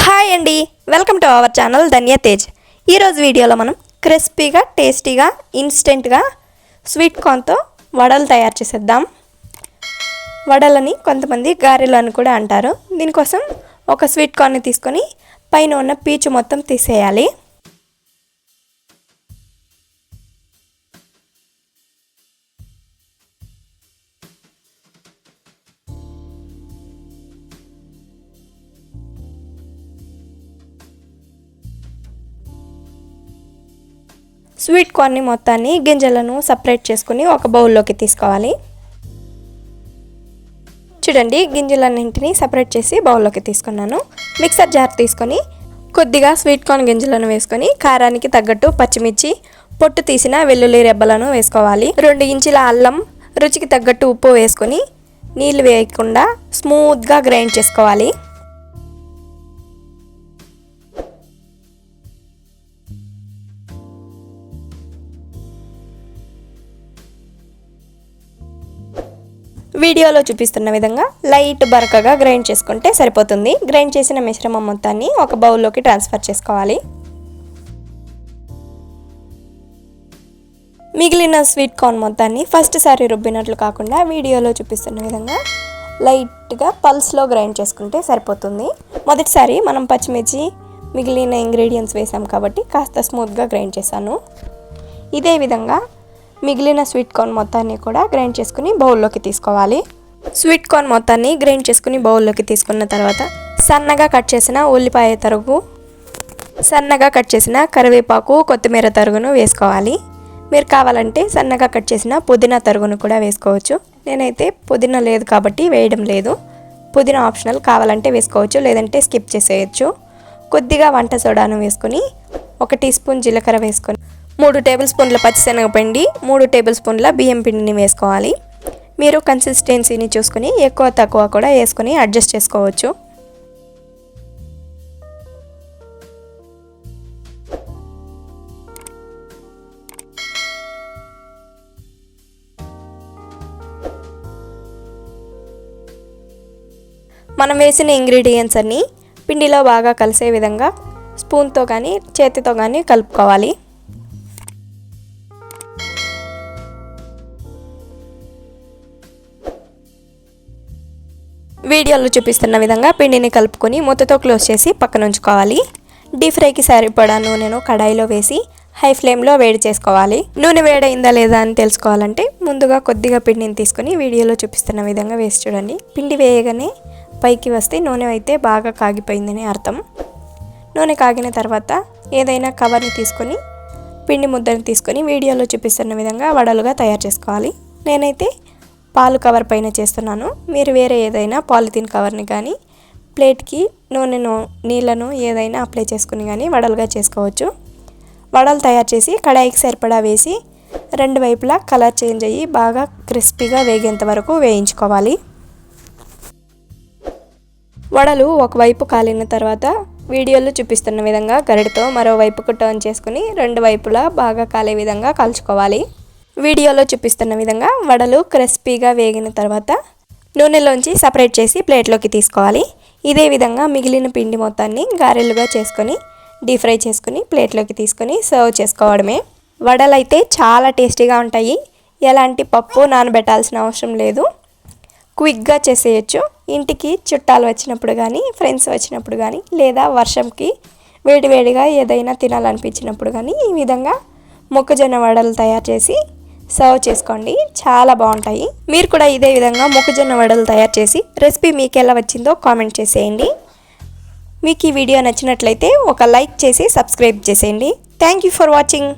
Hi అండి, welcome to our channel ధన్య తేజ్. ఈరోజు వీడియోలో మనం క్రిస్పీగా టేస్టీగా ఇన్స్టెంట్గా స్వీట్ కార్న్తో వడలు తయారు చేసేద్దాం. వడలని కొంతమంది గారెలు అని కూడా అంటారు. దీనికోసం ఒక స్వీట్ కార్న్ని తీసుకొని పైన ఉన్న పీచు మొత్తం తీసేయాలి. స్వీట్ కార్న్ మొత్తాన్ని గింజలను సపరేట్ చేసుకుని ఒక బౌల్లోకి తీసుకోవాలి. చూడండి, గింజలన్నింటినీ సపరేట్ చేసి బౌల్లోకి తీసుకున్నాను. మిక్సర్ జార్ తీసుకొని కొద్దిగా స్వీట్ కార్న్ గింజలను వేసుకొని కారానికి తగ్గట్టు పచ్చిమిర్చి, పొట్టు తీసిన వెల్లుల్లి రెబ్బలను వేసుకోవాలి. 2 ఇంచుల అల్లం, రుచికి తగ్గట్టు ఉప్పు వేసుకొని నీళ్ళు వేయకుండా స్మూత్గా గ్రైండ్ చేసుకోవాలి. వీడియోలో చూపిస్తున్న విధంగా లైట్ బరకగా గ్రైండ్ చేసుకుంటే సరిపోతుంది. గ్రైండ్ చేసిన మిశ్రమం మొత్తాన్ని ఒక బౌల్లోకి ట్రాన్స్ఫర్ చేసుకోవాలి. మిగిలిన స్వీట్ కార్న్ మొత్తాన్ని ఫస్ట్ సారి రుబ్బినట్లు కాకుండా వీడియోలో చూపిస్తున్న విధంగా లైట్గా పల్స్లో గ్రైండ్ చేసుకుంటే సరిపోతుంది. మొదటిసారి మనం పచ్చిమిర్చి మిగిలిన ఇంగ్రీడియంట్స్ వేసాం కాబట్టి కాస్త స్మూత్గా గ్రైండ్ చేశాను. ఇదే విధంగా మిగిలిన స్వీట్ కార్న్ మొత్తాన్ని కూడా గ్రైండ్ చేసుకుని బౌల్లోకి తీసుకోవాలి. స్వీట్ కార్న్ మొత్తాన్ని గ్రైండ్ చేసుకుని బౌల్లోకి తీసుకున్న తర్వాత సన్నగా కట్ చేసిన ఉల్లిపాయ తరుగు, సన్నగా కట్ చేసిన కరివేపాకు, కొత్తిమీర తరుగును వేసుకోవాలి. మీరు కావాలంటే సన్నగా కట్ చేసిన పుదీనా తరుగును కూడా వేసుకోవచ్చు. నేనైతే పుదీనా లేదు కాబట్టి వేయడం లేదు. పుదీనా ఆప్షనల్, కావాలంటే వేసుకోవచ్చు, లేదంటే స్కిప్ చేసేయచ్చు. కొద్దిగా వంట సోడాను వేసుకొని 1 టీ స్పూన్ జీలకర్ర వేసుకొని 3 టేబుల్ స్పూన్ల పచ్చిశనగపిండి, 3 టేబుల్ స్పూన్ల బియ్యం పిండిని వేసుకోవాలి. మీరు కన్సిస్టెన్సీని చూసుకొని ఎక్కువ తక్కువ కూడా వేసుకొని అడ్జస్ట్ చేసుకోవచ్చు. మనం వేసిన ఇంగ్రీడియంట్స్ అన్నీ పిండిలో బాగా కలిసే విధంగా స్పూన్తో కానీ చేతితో కానీ కలుపుకోవాలి. వీడియోలో చూపిస్తున్న విధంగా పిండిని కలుపుకొని మూతతో క్లోజ్ చేసి పక్కన ఉంచుకోవాలి. డీప్ ఫ్రైకి సరిపడా నూనెను కడాయిలో వేసి హై ఫ్లేమ్లో వేడి చేసుకోవాలి. నూనె వేడైందా లేదా అని తెలుసుకోవాలంటే ముందుగా కొద్దిగా పిండిని తీసుకొని వీడియోలో చూపిస్తున్న విధంగా వేసి చూడండి. పిండి వేయగానే పైకి వస్తే నూనె అయితే బాగా కాగిపోయిందని అర్థం. నూనె కాగిన తర్వాత ఏదైనా కవర్ని తీసుకొని పిండి ముద్దను తీసుకొని వీడియోలో చూపిస్తున్న విధంగా వడలుగా తయారు చేసుకోవాలి. నేనైతే పాలు కవర్ పైన చేస్తున్నాను. మీరు వేరే ఏదైనా పాలిథిన్ కవర్ని కానీ ప్లేట్కి నూనెను నీళ్ళను ఏదైనా అప్లై చేసుకుని కానీ వడలుగా చేసుకోవచ్చు. వడలు తయారు చేసి కడాయికి సరిపడా వేసి 2 వైపులా కలర్ చేంజ్ అయ్యి బాగా క్రిస్పీగా వేగేంత వరకు వేయించుకోవాలి. వడలు ఒకవైపు కాలిన తర్వాత వీడియోలో చూపిస్తున్న విధంగా గరిటతో మరోవైపుకు టర్న్ చేసుకుని 2 వైపులా బాగా కాలే విధంగా కాల్చుకోవాలి. వీడియోలో చూపిస్తున్న విధంగా వడలు క్రిస్పీగా వేగిన తర్వాత నూనెలోంచి సపరేట్ చేసి ప్లేట్లోకి తీసుకోవాలి. ఇదే విధంగా మిగిలిన పిండి మొత్తాన్ని గారెలుగా చేసుకొని డీప్ ఫ్రై చేసుకుని ప్లేట్లోకి తీసుకొని సర్వ్ చేసుకోవడమే. వడలు అయితే చాలా టేస్టీగా ఉంటాయి. ఎలాంటి పప్పు నానబెట్టాల్సిన అవసరం లేదు. క్విక్గా చేసేయచ్చు. ఇంటికి చుట్టాలు వచ్చినప్పుడు కానీ, ఫ్రెండ్స్ వచ్చినప్పుడు కానీ, లేదా వర్షంకి వేడివేడిగా ఏదైనా తినాలనిపించినప్పుడు కానీ ఈ విధంగా మొక్కజొన్న వడలు తయారు చేసి సర్వ్ చేసుకోండి. చాలా బాగుంటాయి. మీరు కూడా ఇదే విధంగా మొక్కజొన్న వడలు తయారు చేసి రెసిపీ మీకు ఎలా వచ్చిందో కామెంట్ చేసేయండి. మీకు ఈ వీడియో నచ్చినట్లయితే ఒక లైక్ చేసి సబ్స్క్రైబ్ చేసేయండి. Thank you for watching.